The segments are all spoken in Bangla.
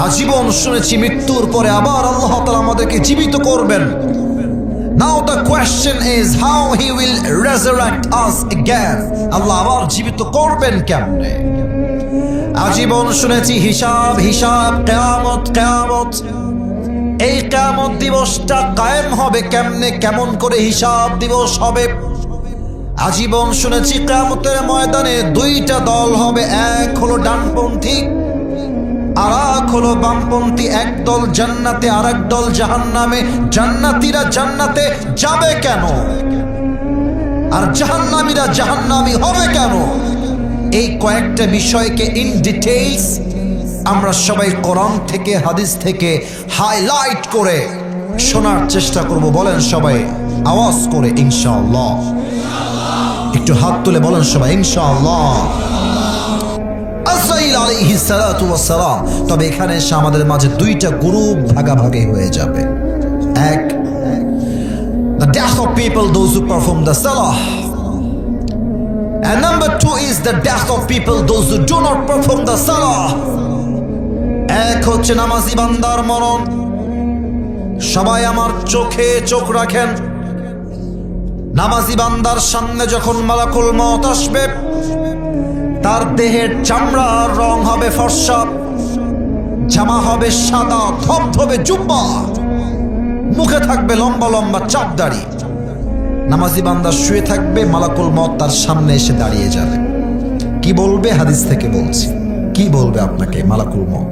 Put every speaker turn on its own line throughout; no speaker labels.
আজীবন শুনেছি মৃত্যুর পরে আবার আল্লাহ তাআলা আমাদেরকে জীবিত করবেন। Now the question is how he will resurrect us again. আল্লাহ আবার জীবিত করবেন কেমনে? আজীবন শুনেছি হিসাব হিসাব, কিয়ামত কিয়ামত। এই কিয়ামত দিবসটা কায়েম হবে কেমনে, কেমন করে হিসাব দিবস হবে? আজীবন শুনেছি কিয়ামতের ময়দানে দুইটা দল হবে, এক হলো ডানপন্থী আর এক হলো বামপন্থী। এক দল জান্নাতে আর এক দল জাহান্নামে। জান্নাতীরা জান্নাতে যাবে কেন আর জাহান্নামীরা জাহান্নামী হবে কেন? এই কয়েকটা বিষয়কে ইন ডিটেইলস আমরা সবাই কোরআন থেকে হাদিস থেকে হাইলাইট করে শোনার চেষ্টা করব। বলেন সবাই আওয়াজ করে ইনশাআল্লাহ। একটু হাত তুলে বলেন সবাই ইনশাআল্লাহ। আজরাইল আলাইহিস সালাতু ওয়াস সালাম। তবে এখানে এসে আমাদের মাঝে দুইটা গ্রুপ ভাগাভাগি হয়ে যাবে। এক, the death of people those who perform the salah, and number two is the death of people those who do not perform the salah. এক হচ্ছে নামাজি বান্দার মরণ। সবাই আমার চোখে চোখ রাখেন। নামাজি বান্দার সামনে যখন মালাকুল মউত আসবে, তার দেহের চামড়ার রং হবে ফর্সা, জামা হবে সাদা ধবধবে জুব্বা, মুখে থাকবে লম্বা লম্বা চাপ দাড়ি। নামাজি বান্দা শুয়ে থাকবে, মালাকুল মউত তার সামনে এসে দাঁড়িয়ে যাবে। কি বলবে? হাদিস থেকে বলছি। কি বলবে আপনাকে মালাকুল মউত?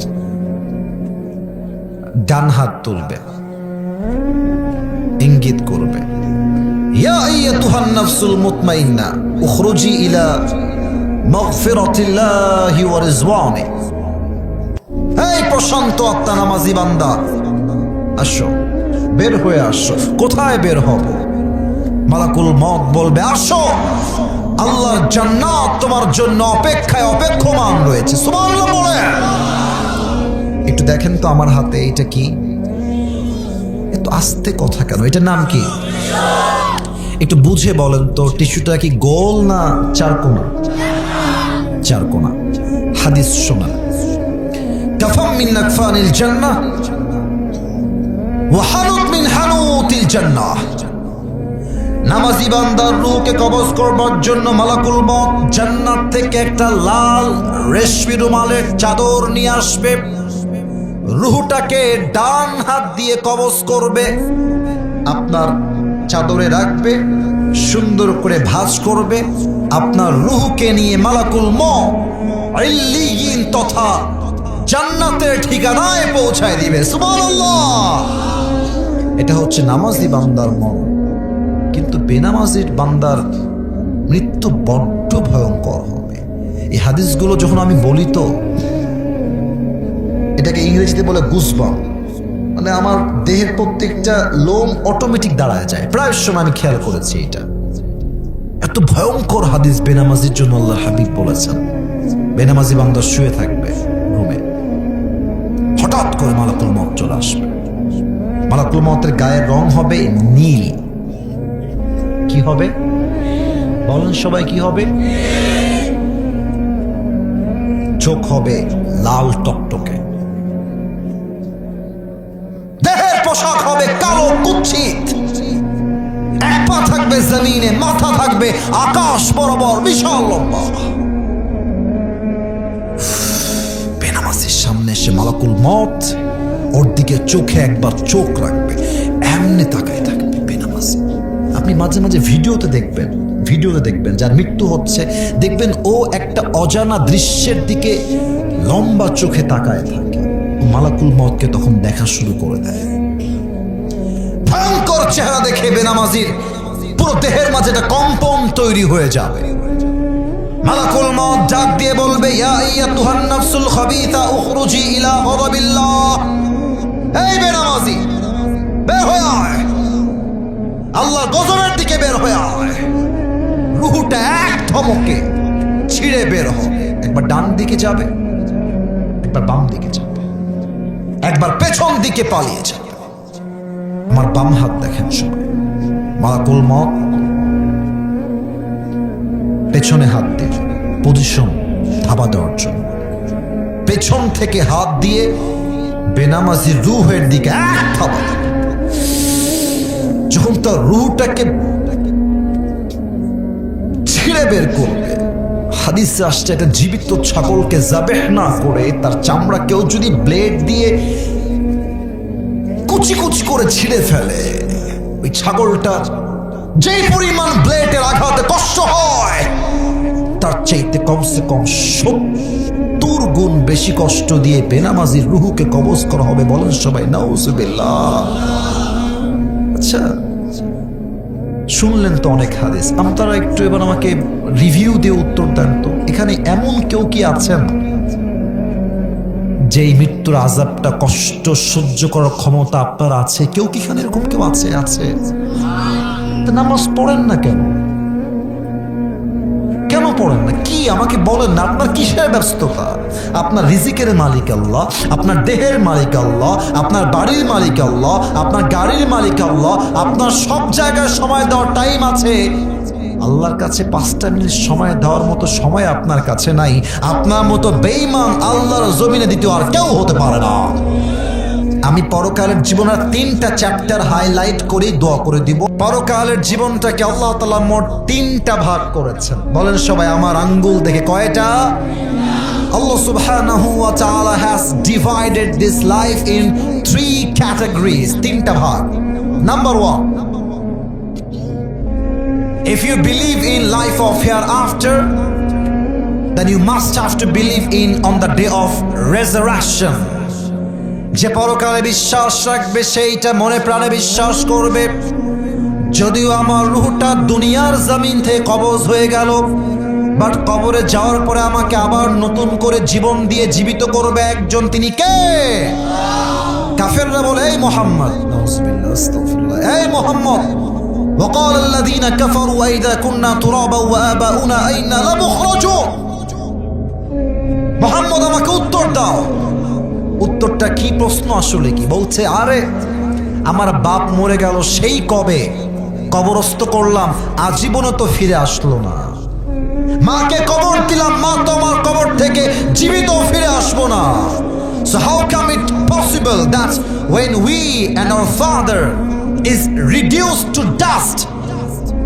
ডান হাত তুলবে, ইঙ্গিত করবে, ইয়া আইয়াতুহান নাফসুল মুতমাইন্না উখরুজি ইলা মাগফিরাতিল্লাহি ওয়া রিজওয়ানি। এই প্রশান্ত আত্মা নামাজি বান্দা, আসো, বের হয়ে আসো। কোথায় বের হব? মালাকুল মউত বলবে, আসো, আল্লাহর জান্নাত তোমার জন্য অপেক্ষায় অপেক্ষমান রয়েছে। সুবহানাল্লাহ বলে। একটু দেখেন তো আমার হাতে এটা কি? এত আস্তে কথা কেন? এটার নাম কি? একটু বুঝে বলেন তো, টিস্যুটা কি গোল না চারকোনা? চারকোনা। হাদিস শোনা, কাফাম মিন নাকফানিল জান্নাহ ওয়া হানুত মিন হানুতিল জান্নাহ। নামাজি বান্দার রূহকে কবজ করবার জন্য মালাকুল মউত জান্নাত থেকে একটা লাল রেশমি রুমালের চাদর নিয়ে আসবে। রূহটাকে ডান হাত দিয়ে কবজ করবে, আপনার চাদরে রাখবে, সুন্দর করে ভাঁজ করবে। আপনার রূহকে নিয়ে মালাকুল মউত ইল্লিয়িন তথা জান্নাতের ঠিকানায় পৌঁছায় দিবে। সুবহানাল্লাহ। এটা হচ্ছে নামাজি বান্দার মরণ। কিন্তু বেনামাজির বান্দার মৃত্যু বড্ড ভয়ঙ্কর হবে। এই হাদিসগুলো যখন আমি বলি, তো এটাকে ইংরেজিতে বলে গুজবাম্প, মানে আমার দেহের প্রত্যেকটা লোম অটোমেটিক দাঁড়ায় যায়। প্রায় সময় আমি খেয়াল করেছি এটা। এত ভয়ঙ্কর হাদিস বেনামাজির জন্য আল্লাহর হাবিব বলেছেন। বেনামাজি বান্দা শুয়ে থাকবে রুমে, হঠাৎ করে মালাকুল মউত চলে আসবে। মালাকুল মউতের গায়ের রং হবে নীল। কি হবে বলেন সবাই? কি হবে? চোখ হবে লাল টকটকে, দেহের পোশাক হবে কালো কুৎসিত, এক পা থাকবে জমিনে, মাথা থাকবে আকাশ বরাবর বিশাল লম্বা। বেনামাজির সামনে এসে মালাকুল মউত ওর দিকে চোখে একবার চোখ রাখবে, এমনি তাকায় থাকবে বেনামাজি। আপনি মাঝে মাঝে ভিডিওতে দেখবেন যার মৃত্যু হচ্ছে, দেখবেন ও একটা অজানা দৃশ্যের দিকে লম্বা চোখে তাকায় থাকে। মালাকুল মউতকে তখন দেখা শুরু করে দেয়। ভয়ঙ্কর চেহারা দেখে বেনামাজির পুরো দেহের মাঝে একটা কম্পন তৈরি হয়ে যাবে। মালাকুল মউত ডাক দিয়ে বলবে, ইয়া আইয়াতুহান নাফসুল খাবিসা উখরুজি ইলা গাদাবিল্লাহ। এই বেনামাজি, বের হয়ে আয়, আল্লাহর গজবের দিকে বের হয়ে আয়। রূহটা এক ধমকে ছিঁড়ে বের হবে। একবার ডান দিকে যাবে, একবার বাম দিকে যাবে, একবার পেছন দিকে পালিয়ে যাবে। আমার বাম হাত দেখেন সবাই। মালাকুল মউত পেছনে হাত দিয়ে পজিশন থাবা দেওয়ার জন্য পেছন থেকে হাত দিয়ে বেনামাজি রুহের দিকে এক থাবা, যখন তার রুহটাকে ছিঁড়ে বের করবে, হাদিসে আসছে একটা জীবিত ছাগলকে জাবেহ না করে তার চামড়া কেউ যদি ব্লেড দিয়ে কুচি কুচি করে ছিঁড়ে ফেলে, ওই ছাগলটা যেই পরিমাণ ব্লেডের আঘাতে কষ্ট হয় তার চাইতে কমসে কম 70 গুণ বেশি কষ্ট দিয়ে বেনামাজির রুহুকে কবজ করা হবে। বলেন সবাই নাউজুবিল্লাহ। আচ্ছা, শুনলেন তো অনেক হাদিস, আপনারা একটু এবার আমাকে রিভিউ দিয়ে উত্তর দেন তো, এখানে এমন কেউ কি আছেন যেই মৃত্যুর আযাবটা কষ্ট সহ্য করার ক্ষমতা আপনার আছে? কেউ কি এখানে এরকম কেউ আছে? আছে। তা নামাজ পড়েন না কেন? কেন পড়েন না? কি আমাকে বলেন না, আপনার কিসের ব্যস্ততা? আপনার রিজিকের মালিক আল্লাহ, আপনার দেহের মালিক আল্লাহ, আপনার বাড়ির মালিক আল্লাহ, আপনার গাড়ির মালিক আল্লাহ, আপনার সব জায়গায় সময় দেওয়ার টাইম আছে। আল্লাহর কাছে 5টা মিনিট সময় দেওয়ার মতো সময় আপনার কাছে নাই। আপনার মতো বেঈমান আল্লাহর জমিনে দ্বিতীয় আর কেউ হতে পারে না। আমি পরকালের জীবনের 3টা চ্যাপ্টার হাইলাইট করে দোয়া করে দিব। পরকালের জীবনটাকে আল্লাহ তাআলা মোট 3টা ভাগ করেছেন। বলেন সবাই আমার আঙ্গুল দেখে কয়টা? Allah subhanahu wa ta'ala has divided this life in 3 categories. 3টা ভাগ। Number 1, if you believe in life of hereafter, then you must have to believe in on the day of resurrection. যে পরকালে বিশ্বাস রাখবে সেইটা মনে প্রাণে বিশ্বাস করবে। যদিও আমার রূহটা দুনিয়ার জমিন থেকে কবজ হয়ে গেল, বাট কবরে যাওয়ার পরে আমাকে আবার নতুন করে জীবন দিয়ে জীবিত করবে একজন, তিনি কে? কাফেররা বলে এই মুহাম্মদ, নাউজুবিল্লাহ, আস্তাগফিরুল্লাহ, এই মুহাম্মদ, وقال الذين كفروا أئذا كنا ترابا وآباؤنا أئنا لمخرجون। মুহাম্মদ আমাকে উত্তর দাও। উত্তরটা কি? প্রশ্ন আসলে কি? বলছে আরে আমার বাপ মরে গেল সেই কবে, কবরস্থ করলাম, আজীবনে তো ফিরে আসলো না। মাকে কবর দিলাম, মা তো আমার কবর থেকে জীবিত ফিরে আসবো না। So how come it possible that when we and our father is reduced to dust,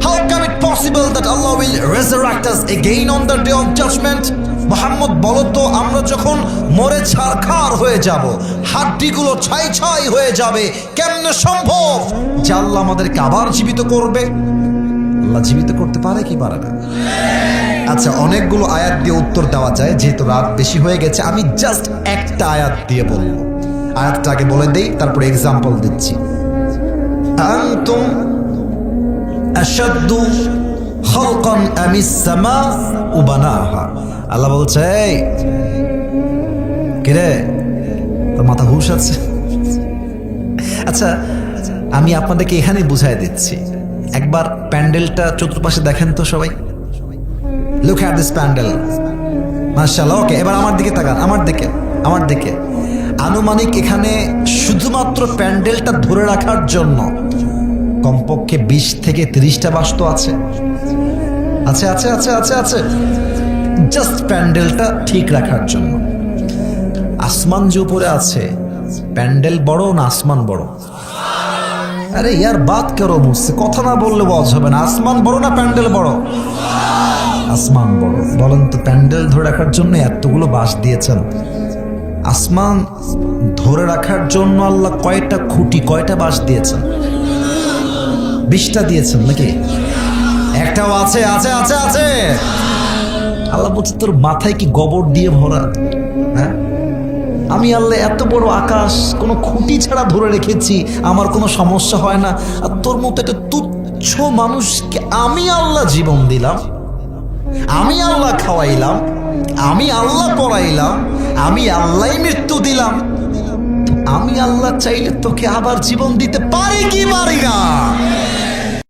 how come it possible that Allah will resurrect us again on the day of judgment? Muhammad বলো তো, আমরা যখন মরে ছারখার হয়ে যাব, হাড্ডিগুলো ছাই ছাই হয়ে যাবে, কেমনে সম্ভব যে আল্লাহ আমাদেরকে আবার জীবিত করবে? আল্লাহ জীবিত করতে পারে কি পারে না? আচ্ছা, অনেকগুলো আয়াত দিয়ে উত্তর দেওয়া যায়, যেহেতু রাত বেশি হয়ে গেছে আমি জাস্ট একটা আয়াত দিয়ে বলবো। আয়াতটাকে বলে দেই, তারপরে এক্সাম্পল দিচ্ছি। আনতুম আশাদ্দু খালকান আমিস সামাউ বানাহা। আল্লাহ বলছে, এই কিরে, তোর মাথা হুশ আছে? আচ্ছা, আমি আপনাদেরকে এখানে বুঝাই দিচ্ছি। একবার প্যান্ডেলটা চতুর্পাশে দেখেন তো সবাই। লুক অ্যাট দিস প্যান্ডেল, মাশাআল্লাহ। ওকে, এবার আমার দিকে তাকান, আমার দিকে। আনুমানিক এখানে শুধুমাত্র প্যান্ডেলটা ধরে রাখার জন্য কমপক্ষে 20 থেকে 30টা বাস্তু আছে। আছে আছে আছে আছে আছে জাস্ট প্যান্ডেলটা ঠিক রাখার জন্য। আসমান যে উপরে আছে, প্যান্ডেল বড় না আসমান বড়? আরে ইয়ার বাত করো মুঝসে, কথা না বললে বজ হবে না। আসমান বড় না প্যান্ডেল বড়? আসমান বড়। বলেন তো, প্যান্ডেল ধরে রাখার জন্য এতগুলো বাঁশ দিয়েছেন, আসমান ধরে রাখার জন্য আল্লাহ কয়টা খুঁটি, কয়টা বাঁশ দিয়েছেন? 20টা দিয়েছেন নাকি? একটাও আছে? আছে আছে আছে। আল্লাহ বলছে, তোর মাথায় কি গোবর দিয়ে ভরা? হ্যাঁ, আমি আল্লাহ এত বড় আকাশ কোনো খুঁটি ছাড়া ধরে রেখেছি, আমার কোনো সমস্যা হয় না। আর তোর মতো একটা তুচ্ছ মানুষকে আমি আল্লাহ জীবন দিলাম, আমি আল্লাহ খাওয়াইলাম, আমি আল্লাহ পড়াইলাম, আমি আল্লাহ মৃত্যু দিলাম। আমি আল্লাহ চাইলে তোকে আবার জীবন দিতে পারি কি পারি না?